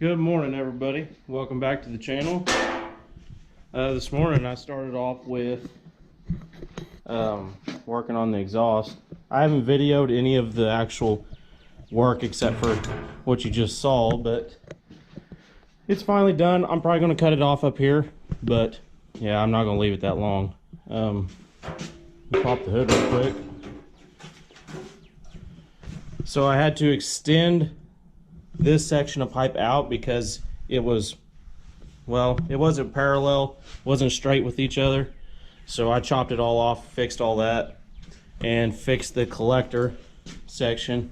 Good morning, everybody. Welcome back to the channel. This morning I started off with working on the exhaust. I haven't videoed any of the actual work except for what you just saw, but it's finally done. I'm probably going to cut it off up here, but yeah, I'm not going to leave it that long. Pop the hood real quick. So I had to extend this section of pipe out because it was, well, it wasn't parallel, wasn't straight with each other. So I chopped it all off, fixed all that, and fixed the collector section.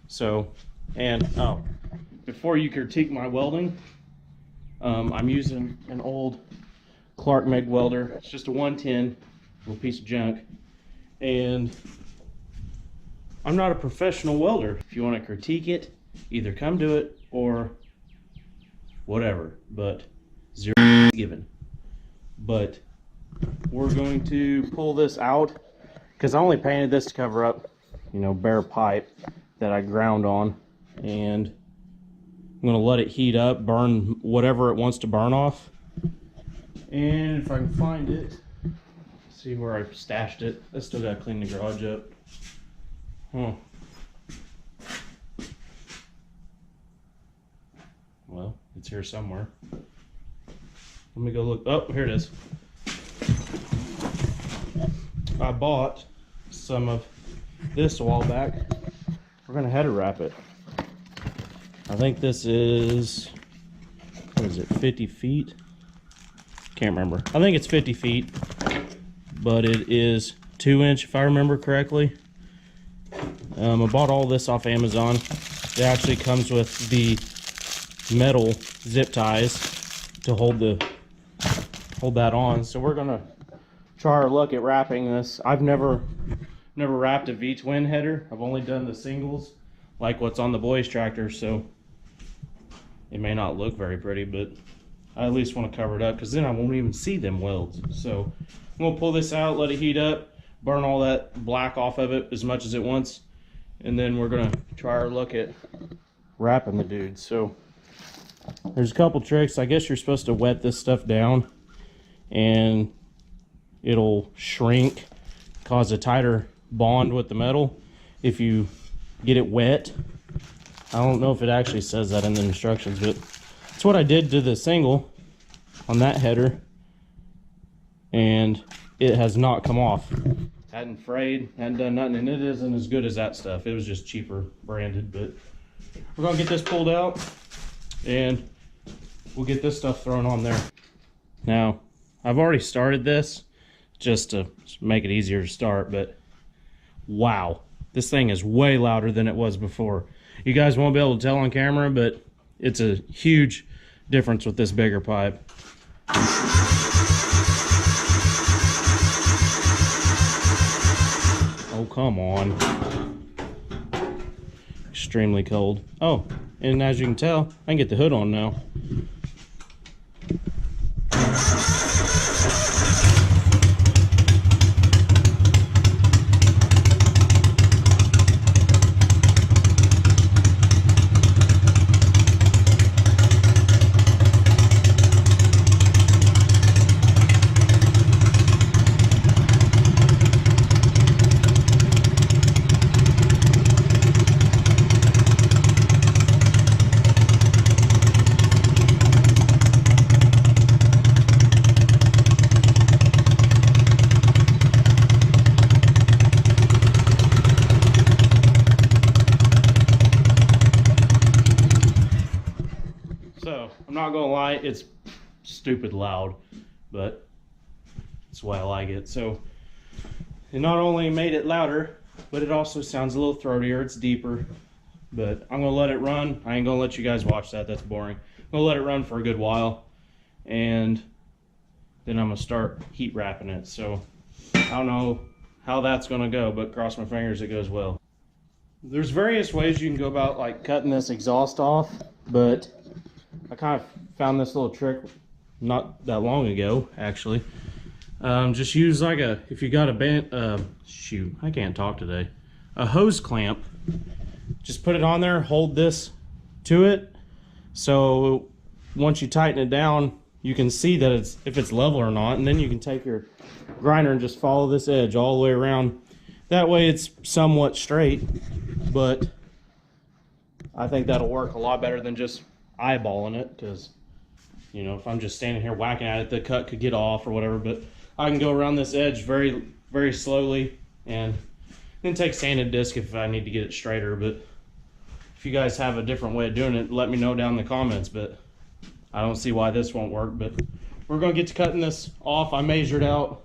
So, and oh, before you critique my welding, I'm using an old Clark MIG welder. It's just a 110, little piece of junk. And I'm not a professional welder. If you want to critique it, either come do it or whatever, but zero given. But we're going to pull this out because I only painted this to cover up, you know, bare pipe that I ground on, and I'm going to let it heat up, burn whatever it wants to burn off. And if I can find it, see where I stashed it. I still got to clean the garage up. Well, it's here somewhere. Let me go look. Oh, here it is. I bought some of this a while back. We're gonna header wrap it. I think this is, what is it, 50 feet? Can't remember. I think it's 50 feet, but it is 2-inch if I remember correctly. I bought all this off Amazon. It actually comes with the metal zip ties to hold that on. So we're gonna try our luck at wrapping this. I've never wrapped a V-twin header. I've only done the singles like what's on the boys tractor, so it may not look very pretty, but I at least want to cover it up because then I won't even see them welds. So I'm gonna pull this out, let it heat up, burn all that black off of it as much as it wants, and then we're gonna try our luck at wrapping the dude. So there's a couple tricks. I guess you're supposed to wet this stuff down and it'll shrink, cause a tighter bond with the metal if you get it wet. I don't know if it actually says that in the instructions, but it's what I did to the single on that header, and it has not come off. Hadn't frayed, hadn't done nothing, and it isn't as good as that stuff. It was just cheaper branded, but we're gonna get this pulled out and we'll get this stuff thrown on there. Now, I've already started this just to make it easier to start, but wow, this thing is way louder than it was before. You guys won't be able to tell on camera, but it's a huge difference with this bigger pipe. Oh, come on. Extremely cold. Oh, and as you can tell, I can get the hood on now. So, I'm not gonna lie, it's stupid loud, but that's why I like it. So, it not only made it louder, but it also sounds a little throatier, it's deeper. But I'm gonna let it run. I ain't gonna let you guys watch that, that's boring. I'm gonna let it run for a good while, and then I'm gonna start heat wrapping it. So, I don't know how that's gonna go, but cross my fingers it goes well. There's various ways you can go about like cutting this exhaust off, but I kind of found this little trick not that long ago, actually. Just use like if you got a shoot, I can't talk today. A hose clamp. Just put it on there, hold this to it, So once you tighten it down, you can see that if it's level or not, and then you can take your grinder and just follow this edge all the way around. That way it's somewhat straight, but I think that'll work a lot better than just eyeballing it, because, you know, if I'm just standing here whacking at it, the cut could get off or whatever. But I can go around this edge very, very slowly, and then take sanded disc if I need to get it straighter. But if you guys have a different way of doing it, let me know down in the comments. But I don't see why this won't work. But we're going to get to cutting this off. I measured out,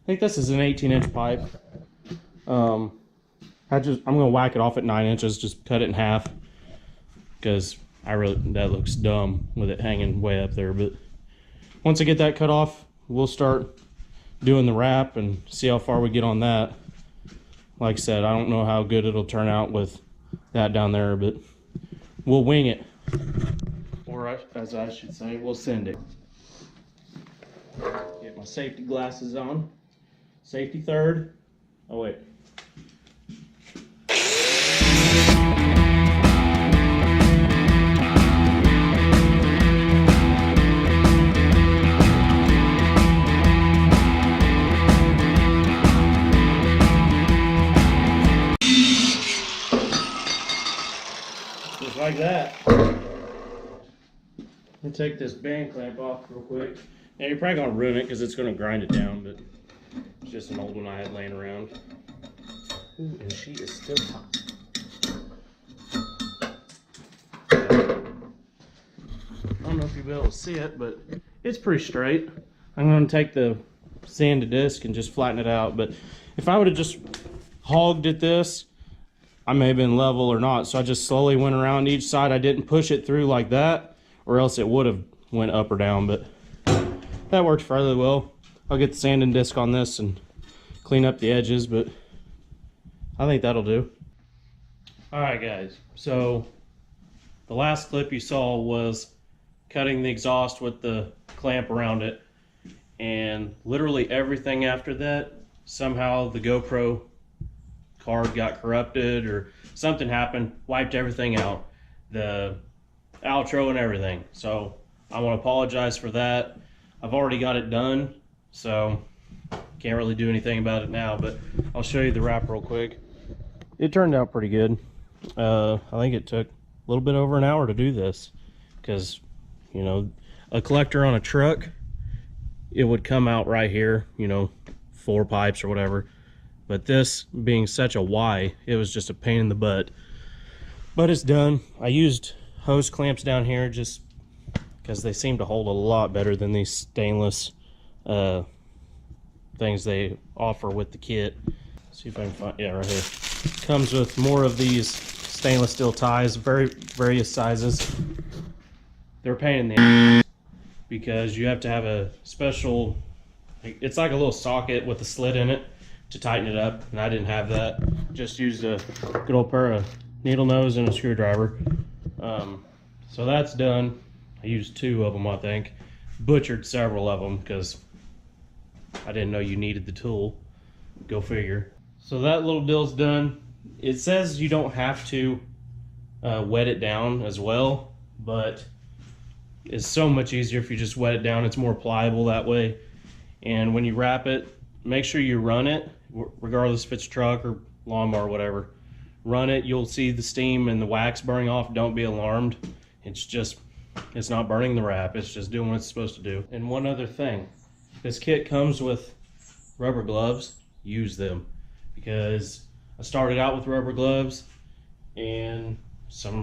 I think this is an 18-inch pipe. I'm going to whack it off at 9 inches, just cut it in half, because that looks dumb with it hanging way up there. But once I get that cut off, we'll start doing the wrap and see how far we get on that. Like I said, I don't know how good it'll turn out with that down there, but we'll wing it. Or as I should say, we'll send it. Get my safety glasses on. Safety third. Oh wait. Just like that. Let me take this band clamp off real quick. Now you're probably gonna ruin it because it's gonna grind it down, but it's just an old one I had laying around. Ooh, and she is still hot. I don't know if you'll be able to see it, but it's pretty straight. I'm gonna take the sanded disc and just flatten it out. But if I would have just hogged at this, I may have been level or not. So I just slowly went around each side. I didn't push it through like that, or else it would have went up or down. But that worked fairly well. I'll get the sanding disc on this and clean up the edges, but I think that'll do. Alright guys, so the last clip you saw was cutting the exhaust with the clamp around it, and literally everything after that, somehow the GoPro card got corrupted or something happened, wiped everything out, the outro and everything. So I want to apologize for that. I've already got it done, so can't really do anything about it now, but I'll show you the wrap real quick. It turned out pretty good. I think it took a little bit over an hour to do this, because, you know, a collector on a truck, it would come out right here, you know, 4 pipes or whatever. But this being such a Y, it was just a pain in the butt. But it's done. I used hose clamps down here just because they seem to hold a lot better than these stainless things they offer with the kit. See if I can find, yeah, right here. Comes with more of these stainless steel ties, various sizes. They're a pain in the ass because you have to have a special, it's like a little socket with a slit in it to tighten it up, and I didn't have that. Just used a good old pair of needle nose and a screwdriver. So that's done. I used 2 of them, I think. Butchered several of them because I didn't know you needed the tool. Go figure. So that little deal's done. It says you don't have to wet it down as well, but it's so much easier if you just wet it down. It's more pliable that way. And when you wrap it, make sure you run it, regardless if it's truck or lawnmower or whatever. Run it, you'll see the steam and the wax burning off. Don't be alarmed. It's not burning the wrap. It's just doing what it's supposed to do. And one other thing, this kit comes with rubber gloves. Use them, because I started out with rubber gloves and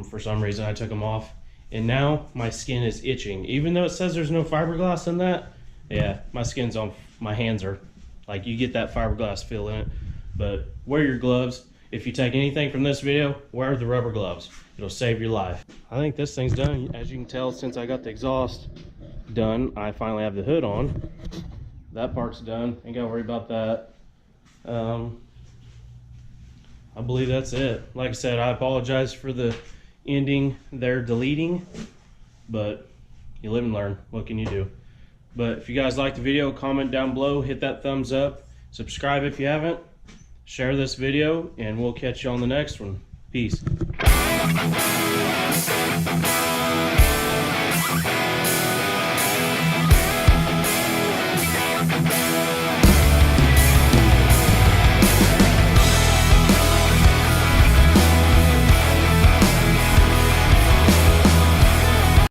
for some reason I took them off, and now my skin is itching. Even though it says there's no fiberglass in that, yeah, my skin's on, my hands are like, you get that fiberglass feel in it. But wear your gloves. If you take anything from this video, wear the rubber gloves. It'll save your life. I think this thing's done. As you can tell, since I got the exhaust done, I finally have the hood on. That part's done. Ain't gotta worry about that. I believe that's it. Like I said, I apologize for the ending there deleting, but you live and learn. What can you do? But if you guys like the video, comment down below, hit that thumbs up, subscribe if you haven't, share this video, and we'll catch you on the next one. Peace.